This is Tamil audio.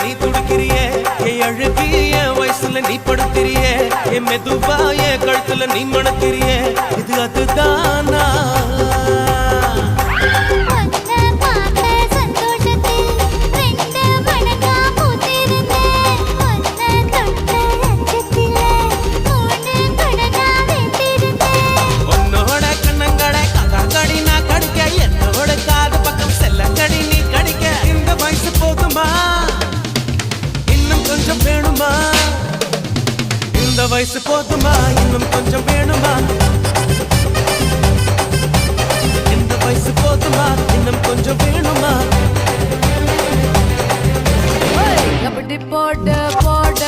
நீ துடிக்கிறியே அழகிய வயசுல நீ படுத்திரியே மெதுவாய கழுத்துல நீ மணக்கிறியே இது அதுதானா உன்னோட கண்ணங்கடை கதாங்கடி நான் கடிக்க என்னோட காது பக்கம் செல்லங்கடி நீ கடிக்க இந்த வயசு போதுமா இன்னும் கொஞ்சம் வேணுமா இந்த வயசு போதுமா இன்னும் கொஞ்சம் வேணுமா இந்த வயசு போதுமா இன்னும் கொஞ்சம் வேணுமா எப்படி போட போட